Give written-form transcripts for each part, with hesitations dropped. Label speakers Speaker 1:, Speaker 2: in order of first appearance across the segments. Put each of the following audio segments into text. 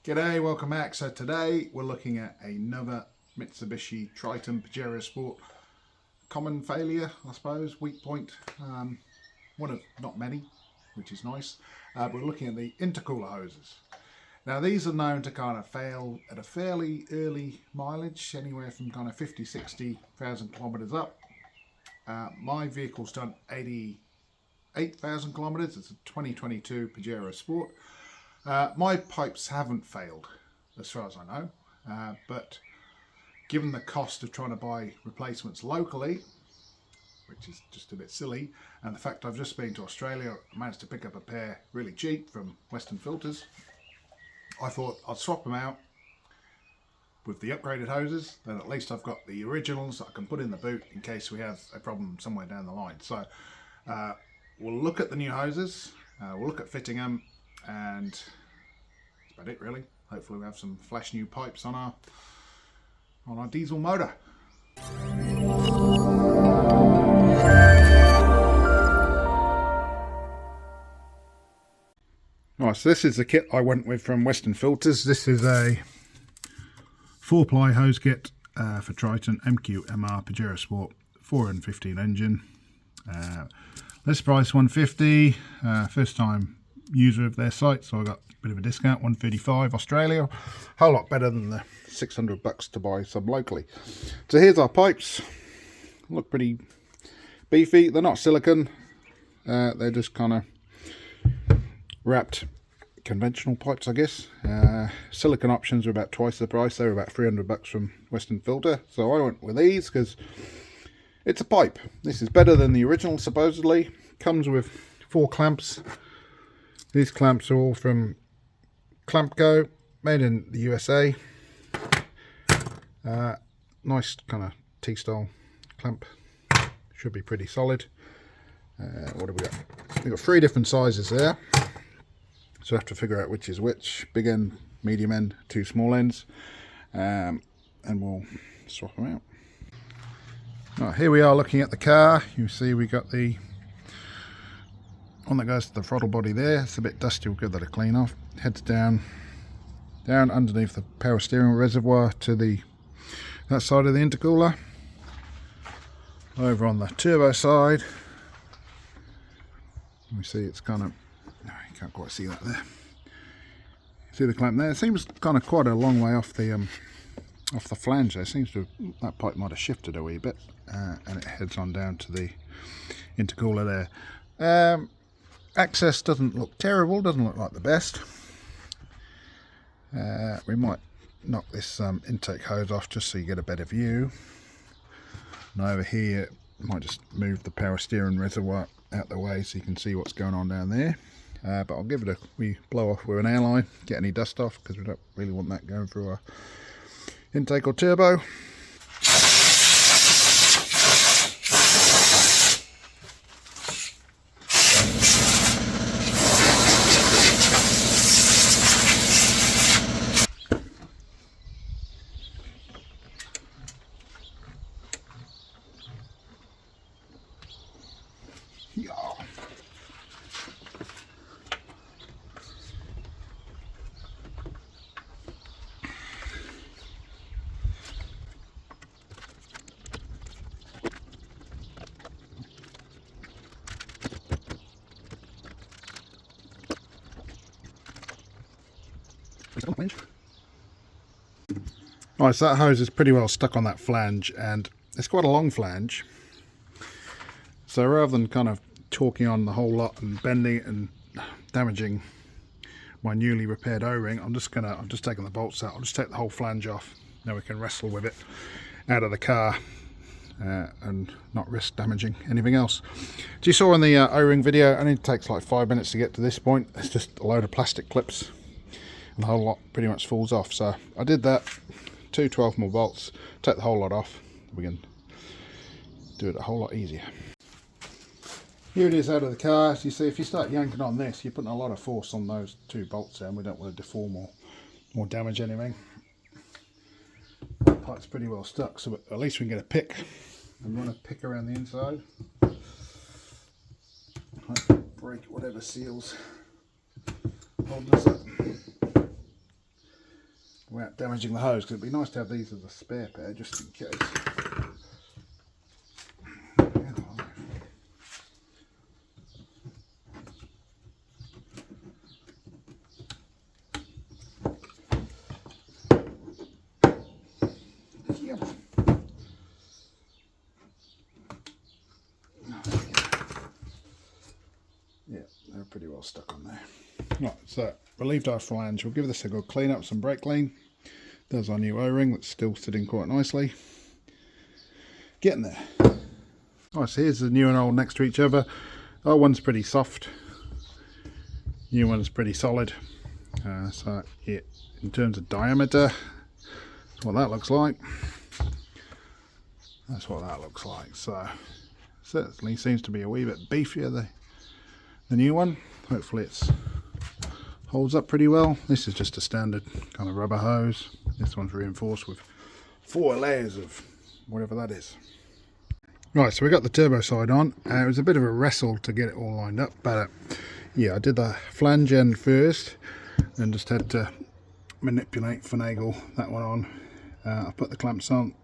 Speaker 1: G'day, welcome back. So today we're looking at another Mitsubishi Triton Pajero Sport. Common failure, I suppose, weak point. One of not many, which is nice. We're looking at the intercooler hoses. Now these are known to kind of fail at a fairly early mileage, anywhere from kind of 50-60,000 kilometers up. My vehicle's done 88,000 kilometers. It's a 2022 Pajero Sport. My pipes haven't failed, as far as I know, but given the cost of trying to buy replacements locally, which is just a bit silly, and the fact I've just been to Australia, I managed to pick up a pair really cheap from Western Filters, I thought I'd swap them out with the upgraded hoses, then at least I've got the originals that I can put in the boot in case we have a problem somewhere down the line. So we'll look at the new hoses, we'll look at fitting them, and that's about it really. Hopefully we'll have some flash new pipes on our diesel motor. Right, so this is the kit I went with from Western Filters. This is a 4-ply hose kit for Triton MQMR Pajero Sport 415 engine. List price $150. First time user of their site, so I got a bit of a discount, $135 Australia. Whole lot better than the $600 to buy some locally. So here's our pipes. Look pretty beefy. They're not silicone. They're just kind of wrapped conventional pipes, I guess. Silicone options are about twice the price. They were about $300 from Western Filter, so I went with these because it's a pipe. This is better than the original, supposedly. Comes with 4 clamps. These clamps are all from Clampco, made in the USA. Nice kind of T-style clamp. Should be pretty solid. What have we got? We've got 3 different sizes there. So I have to figure out which is which. Big end, medium end, 2 small ends. And we'll swap them out. Right, here we are looking at the car. You see we got the one that goes to the throttle body there. It's a bit dusty, we'll give that a clean off. Heads down underneath the power steering reservoir to that side of the intercooler. Over on the turbo side, we see it's kind of, no, you can't quite see that there. See the clamp there? It seems kind of quite a long way off the flange there. It seems to, that pipe might have shifted a wee bit, and it heads on down to the intercooler there. Access doesn't look terrible, doesn't look like the best. We might knock this intake hose off just so you get a better view. And over here, might just move the power steering reservoir out the way so you can see what's going on down there. But I'll give it a wee blow off with an airline, get any dust off, because we don't really want that going through our intake or turbo. Right, so that hose is pretty well stuck on that flange, and it's quite a long flange. So rather than kind of torquing on the whole lot and bending it and damaging my newly repaired O-ring, I'm just taking the bolts out. I'll just take the whole flange off. Now we can wrestle with it out of the car and not risk damaging anything else. As you saw in the O-ring video, it only takes like 5 minutes to get to this point. It's just a load of plastic clips, and the whole lot pretty much falls off. So I did that. 2 12mm bolts, take the whole lot off. We can do it a whole lot easier. Here it is out of the car. As you see, if you start yanking on this, you're putting a lot of force on those 2 bolts there, and we don't want to deform or damage anything. The pipe's pretty well stuck, so at least we can get a pick and run a pick around the inside. break whatever seals hold this up without damaging the hose, because it'd be nice to have these as a spare pair just in case. Yeah, they're pretty well stuck on there. Right, so relieved our flange. We'll give this a good clean up, some brake clean. There's our new O-ring that's still sitting quite nicely. Getting there. Right, so here's the new and old next to each other. That one's pretty soft. New one's pretty solid. So yeah, in terms of diameter, that's what that looks like. That's what that looks like. So certainly seems to be a wee bit beefier the new one. Hopefully it's holds up pretty well. This is just a standard kind of rubber hose. This one's reinforced with 4 layers of whatever that is. Right, so we got the turbo side on. It was a bit of a wrestle to get it all lined up, but yeah, I did the flange end first and just had to manipulate, finagle that one on. I put the clamps on.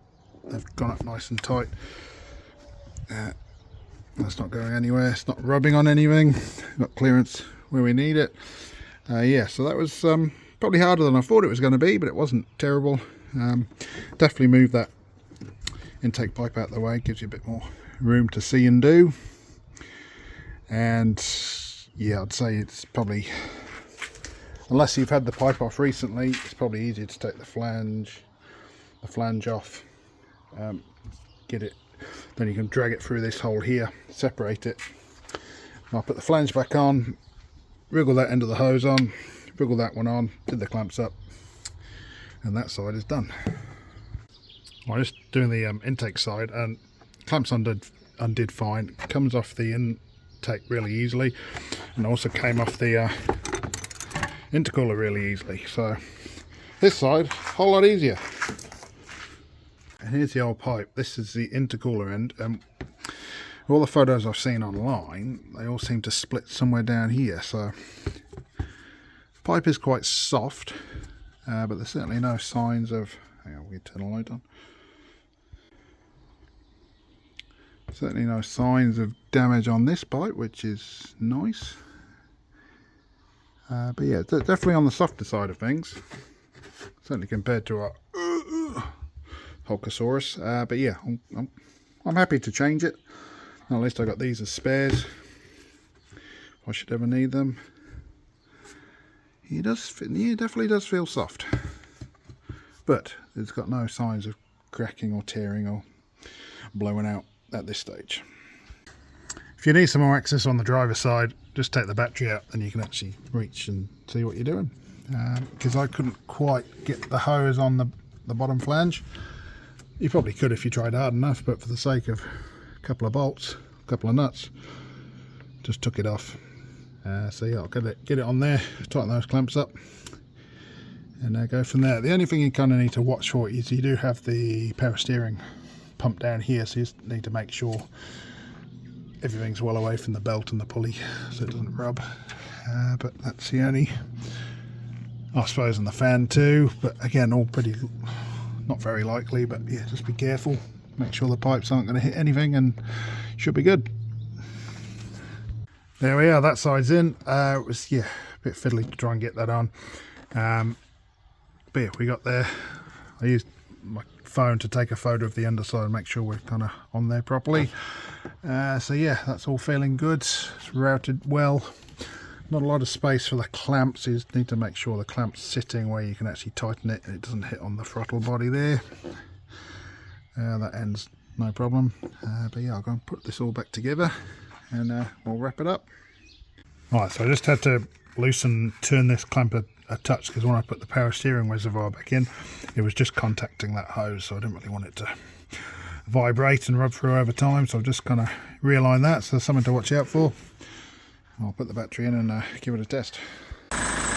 Speaker 1: They've gone up nice and tight. That's not going anywhere. It's not rubbing on anything. Got clearance where we need it. Yeah, so that was probably harder than I thought it was going to be, but it wasn't terrible. Definitely move that intake pipe out the way, gives you a bit more room to see and do. And yeah, I'd say it's probably, unless you've had the pipe off recently, it's probably easier to take the flange off, get it, then you can drag it through this hole here, separate it. I'll put the flange back on, wriggle that end of the hose on, wriggle that one on, did the clamps up, and that side is done. I'm just doing the intake side, and clamps undid fine. Comes off the intake really easily, and also came off the intercooler really easily. So this side, a whole lot easier. And here's the old pipe. This is the intercooler end. All the photos I've seen online, they all seem to split somewhere down here. So pipe is quite soft, but there's certainly no signs of, hang on, we turn the light on. Certainly no signs of damage on this pipe, which is nice. But yeah, definitely on the softer side of things, certainly compared to our Hulkasaurus. But yeah, I'm happy to change it. At least I got these as spares if I should ever need them. He definitely does feel soft, but it's got no signs of cracking or tearing or blowing out at this stage. If you need some more access on the driver's side, just take the battery out and you can actually reach and see what you're doing. Because I couldn't quite get the hose on the bottom flange. You probably could if you tried hard enough, but for the sake of a couple of bolts, a couple of nuts, just took it off. So yeah, I'll get it on there, tighten those clamps up, and go from there. The only thing you kind of need to watch for is you do have the power steering pump down here, so you just need to make sure everything's well away from the belt and the pulley so it doesn't rub. But that's the only, I suppose, and the fan too, but again, all pretty, not very likely, but yeah, just be careful, make sure the pipes aren't going to hit anything, and should be good. There we are, that side's in. It was, yeah, a bit fiddly to try and get that on, but yeah, we got there. I used my phone to take a photo of the underside and make sure we're kind of on there properly. So yeah, that's all feeling good. It's routed well. Not a lot of space for the clamps. You just need to make sure the clamp's sitting where you can actually tighten it and it doesn't hit on the throttle body there. That ends no problem. But yeah, I'll go and put this all back together and we'll wrap it up. Alright, so I just had to turn this clamp a touch, because when I put the power steering reservoir back in, it was just contacting that hose, so I didn't really want it to vibrate and rub through over time, so I've just kind of realigned that, so there's something to watch out for. I'll put the battery in and give it a test.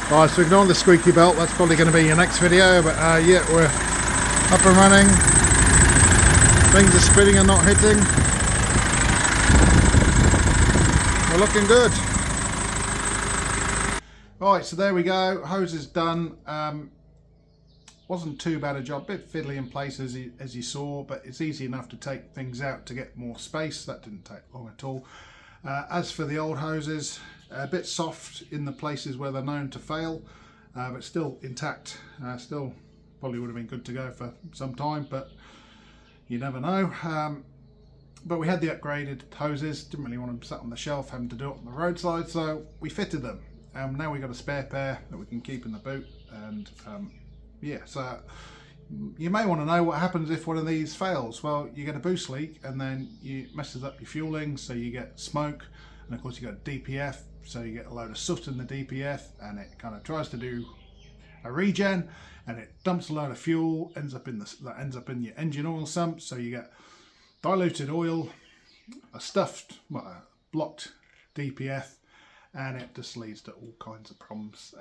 Speaker 1: Alright, so ignore the squeaky belt, that's probably going to be your next video, but yeah, we're up and running. Things are spinning and not hitting. we're looking good. Right, so there we go. Hose is done. Wasn't too bad a job. Bit fiddly in places as you saw, but it's easy enough to take things out to get more space. That didn't take long at all. As for the old hoses, a bit soft in the places where they're known to fail, but still intact. Still probably would have been good to go for some time, but you never know. But we had the upgraded hoses, didn't really want them sat on the shelf, having to do it on the roadside, so we fitted them. Now we've got a spare pair that we can keep in the boot, and yeah, so you may want to know what happens if one of these fails. Well, you get a boost leak and then it messes up your fueling, so you get smoke, and of course you got DPF, so you get a load of soot in the DPF, and it kind of tries to do a regen, and it dumps a load of fuel, ends up in your engine oil sump, so you get diluted oil, a stuffed, well, a blocked DPF, and it just leads to all kinds of problems.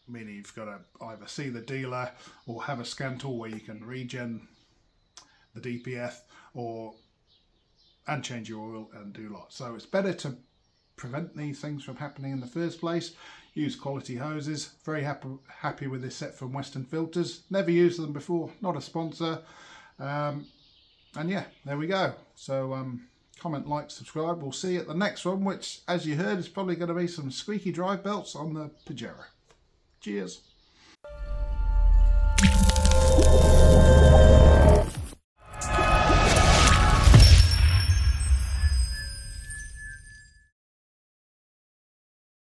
Speaker 1: Meaning you've got to either see the dealer or have a scan tool where you can regen the DPF and change your oil and do lots. So it's better to prevent these things from happening in the first place. Use quality hoses. Very happy with this set from Western Filters. Never used them before, not a sponsor. And yeah, there we go. So comment, like, subscribe. We'll see you at the next one, which, as you heard, is probably going to be some squeaky drive belts on the Pajero. Cheers.